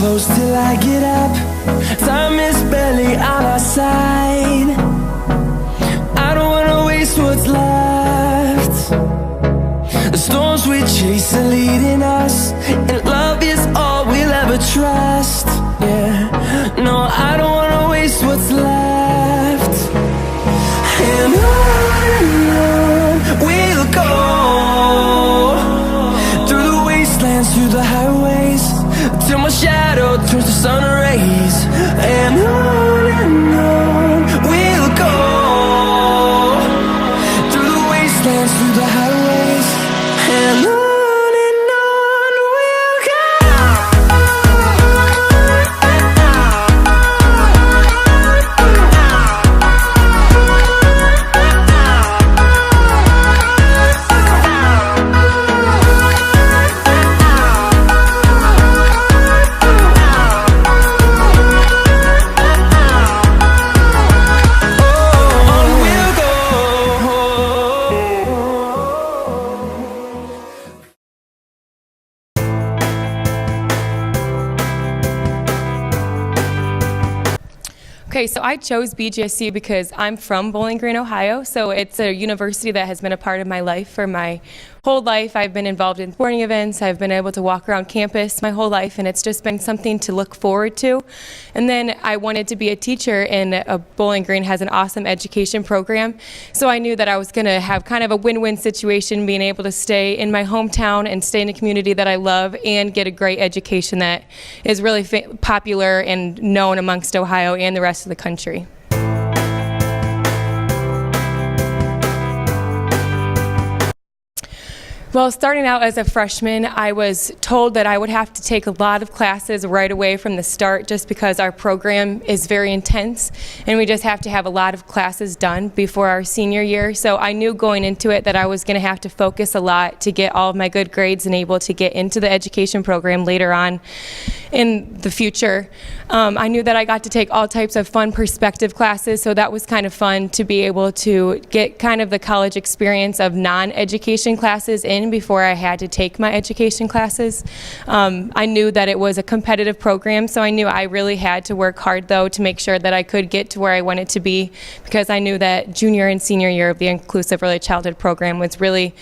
close till I get up. Time is barely on our side. I don't wanna waste what's left. The storms we chase are leading us, and love is all we'll ever trust. Yeah, no, I don't wanna waste what's left. And on we'll go, through the wastelands, through the highways, till my shadow turns to sun rays. And on we'll go, through the wastelands, through the highways, and on. Okay, so I chose BGSU because I'm from Bowling Green, Ohio, so it's a university that has been a part of my life for my whole life. I've been involved in sporting events, I've been able to walk around campus my whole life, and it's just been something to look forward to. And then I wanted to be a teacher, and Bowling Green has an awesome education program, so I knew that I was going to have kind of a win-win situation, being able to stay in my hometown and stay in a community that I love and get a great education that is really popular and known amongst Ohio and the rest of the country. Well, starting out as a freshman, I was told that I would have to take a lot of classes right away from the start just because our program is very intense and we just have to have a lot of classes done before our senior year. So I knew going into it that I was going to have to focus a lot to get all of my good grades and able to get into the education program later on in the future. I knew that I got to take all types of fun perspective classes, so that was kind of fun to be able to get kind of the college experience of non-education classes in before I had to take my education classes. I knew that it was a competitive program, so I knew I really had to work hard though to make sure that I could get to where I wanted to be, because I knew that junior and senior year of the Inclusive Early Childhood program was really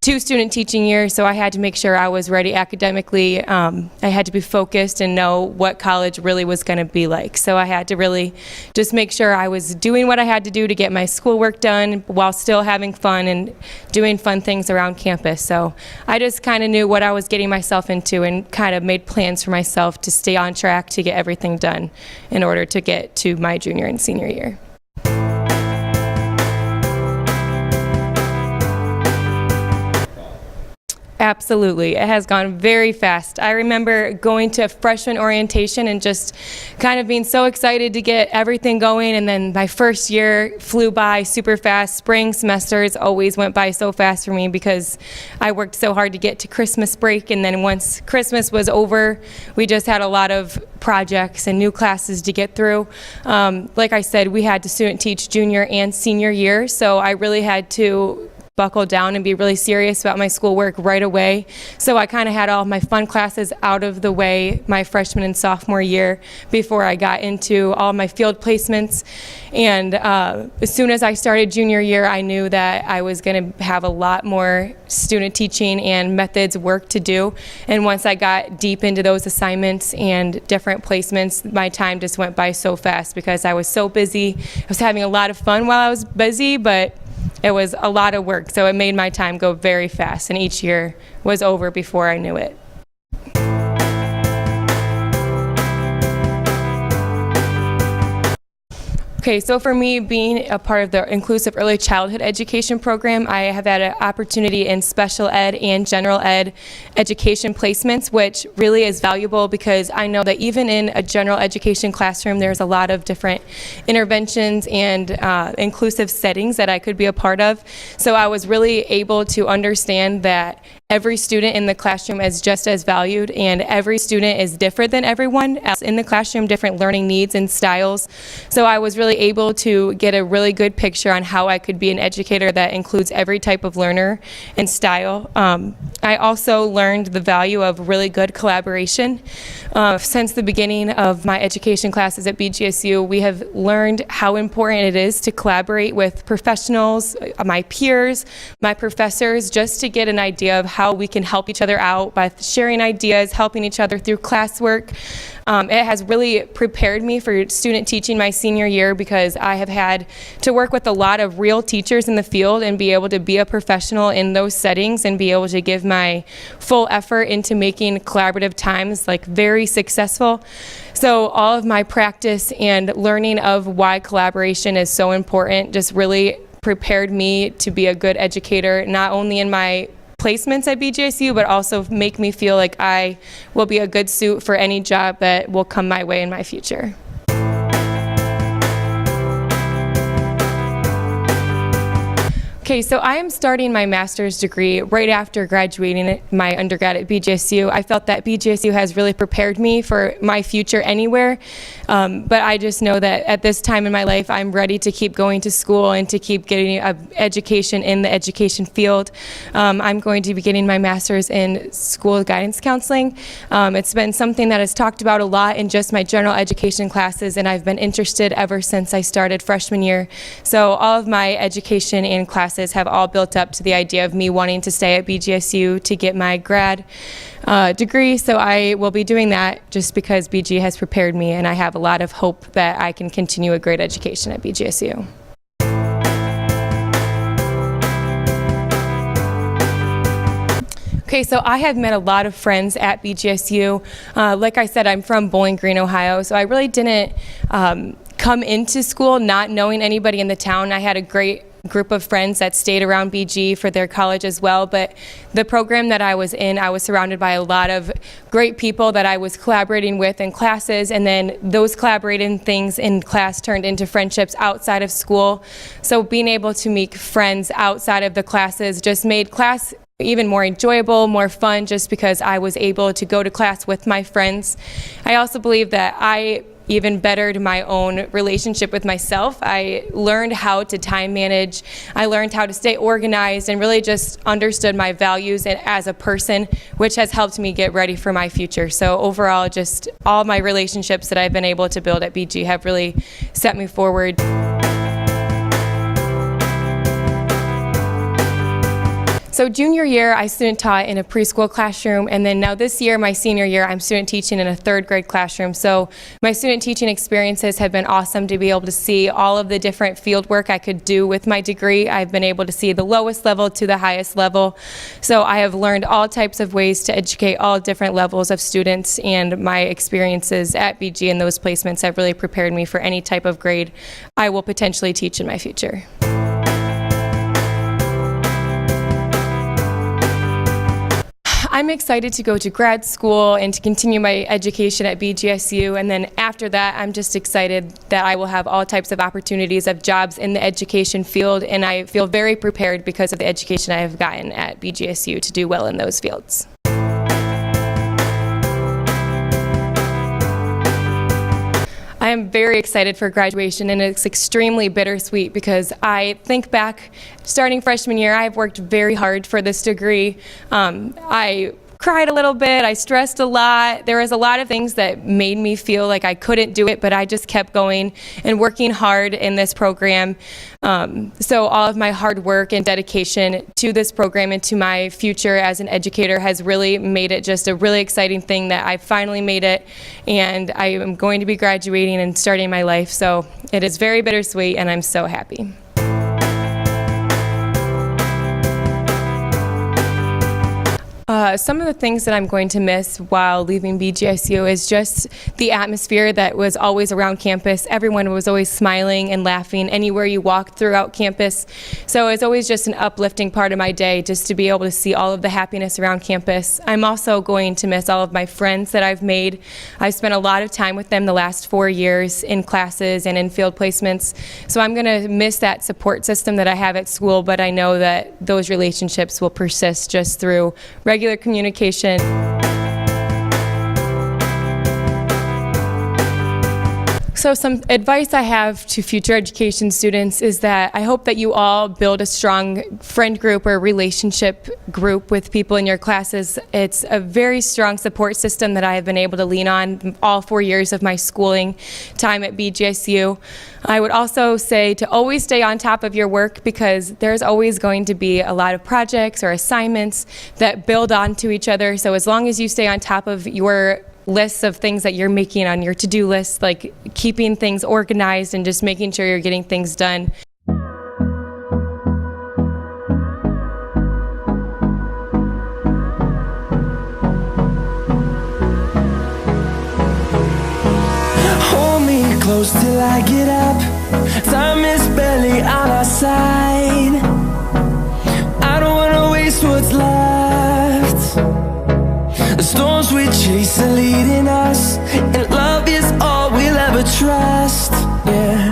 2 student teaching years, so I had to make sure I was ready academically. I had to be focused and know what college really was going to be like. So I had to really just make sure I was doing what I had to do to get my schoolwork done while still having fun and doing fun things around campus. So I just kind of knew what I was getting myself into and kind of made plans for myself to stay on track to get everything done in order to get to my junior and senior year. Absolutely. It has gone very fast. I remember going to freshman orientation and just kind of being so excited to get everything going, and then my first year flew by super fast. Spring semesters always went by so fast for me because I worked so hard to get to Christmas break, and then once Christmas was over, we just had a lot of projects and new classes to get through. Like I said, we had to student teach junior and senior year, so I really had to buckle down and be really serious about my schoolwork right away. So I kind of had all my fun classes out of the way my freshman and sophomore year before I got into all my field placements. And as soon as I started junior year, I knew that I was going to have a lot more student teaching and methods work to do. And once I got deep into those assignments and different placements, my time just went by so fast because I was so busy. I was having a lot of fun while I was busy, but it was a lot of work, so it made my time go very fast, and each year was over before I knew it. Okay, so for me, being a part of the Inclusive Early Childhood Education program, I have had an opportunity in special ed and general ed education placements, which really is valuable because I know that even in a general education classroom, there's a lot of different interventions and inclusive settings that I could be a part of. So I was really able to understand that every student in the classroom is just as valued, and every student is different than everyone else in the classroom, different learning needs and styles. So I was really able to get a really good picture on how I could be an educator that includes every type of learner and style. I also learned the value of really good collaboration. Since the beginning of my education classes at BGSU, we have learned how important it is to collaborate with professionals, my peers, my professors, just to get an idea of how we can help each other out by sharing ideas, helping each other through classwork. It has really prepared me for student teaching my senior year, because I have had to work with a lot of real teachers in the field and be able to be a professional in those settings and be able to give my full effort into making collaborative times like very successful. So all of my practice and learning of why collaboration is so important just really prepared me to be a good educator, not only in my placements at BGSU, but also make me feel like I will be a good suit for any job that will come my way in my future. Okay, so I am starting my master's degree right after graduating my undergrad at BGSU. I felt that BGSU has really prepared me for my future anywhere, but I just know that at this time in my life, I'm ready to keep going to school and to keep getting an education in the education field. I'm going to be getting my master's in school guidance counseling. It's been something that is talked about a lot in just my general education classes, and I've been interested ever since I started freshman year. So all of my education and classes have all built up to the idea of me wanting to stay at BGSU to get my grad degree. So I will be doing that just because BG has prepared me, and I have a lot of hope that I can continue a great education at BGSU. Okay, so I have met a lot of friends at BGSU. Like I said, I'm from Bowling Green, Ohio, so I really didn't come into school not knowing anybody in the town. I had a great group of friends that stayed around BG for their college as well, but the program that I was in, I was surrounded by a lot of great people that I was collaborating with in classes, and then those collaborating things in class turned into friendships outside of school. So being able to make friends outside of the classes just made class even more enjoyable, more fun, just because I was able to go to class with my friends. I also believe that I even bettered my own relationship with myself. I learned how to time manage. I learned how to stay organized and really just understood my values as a person, which has helped me get ready for my future. So overall, just all my relationships that I've been able to build at BG have really set me forward. So junior year, I student taught in a preschool classroom, and then now this year, my senior year, I'm student teaching in a third grade classroom. So my student teaching experiences have been awesome to be able to see all of the different field work I could do with my degree. I've been able to see the lowest level to the highest level. So I have learned all types of ways to educate all different levels of students, and my experiences at BG and those placements have really prepared me for any type of grade I will potentially teach in my future. I'm excited to go to grad school and to continue my education at BGSU, and then after that I'm just excited that I will have all types of opportunities of jobs in the education field, and I feel very prepared because of the education I have gotten at BGSU to do well in those fields. I am very excited for graduation, and it's extremely bittersweet because I think back, starting freshman year, I've worked very hard for this degree. I cried a little bit, I stressed a lot. There was a lot of things that made me feel like I couldn't do it, but I just kept going and working hard in this program. So all of my hard work and dedication to this program and to my future as an educator has really made it just a really exciting thing that I finally made it, and I am going to be graduating and starting my life. So it is very bittersweet, and I'm so happy. Some of the things that I'm going to miss while leaving BGSU is just the atmosphere that was always around campus. Everyone was always smiling and laughing anywhere you walked throughout campus. So it's always just an uplifting part of my day just to be able to see all of the happiness around campus. I'm also going to miss all of my friends that I've made. I've spent a lot of time with them the last 4 years in classes and in field placements. So I'm going to miss that support system that I have at school, but I know that those relationships will persist just through regular communication. So some advice I have to future education students is that I hope that you all build a strong friend group or relationship group with people in your classes. It's a very strong support system that I have been able to lean on all 4 years of my schooling time at BGSU. I would also say to always stay on top of your work, because there's always going to be a lot of projects or assignments that build onto each other. So as long as you stay on top of your lists of things that you're making on your to-do list, like keeping things organized and just making sure you're getting things done. Hold me close till I get up. Time is barely on our side. I don't wanna waste what's left. The storms we chase are leading us, and love is all we'll ever trust. Yeah.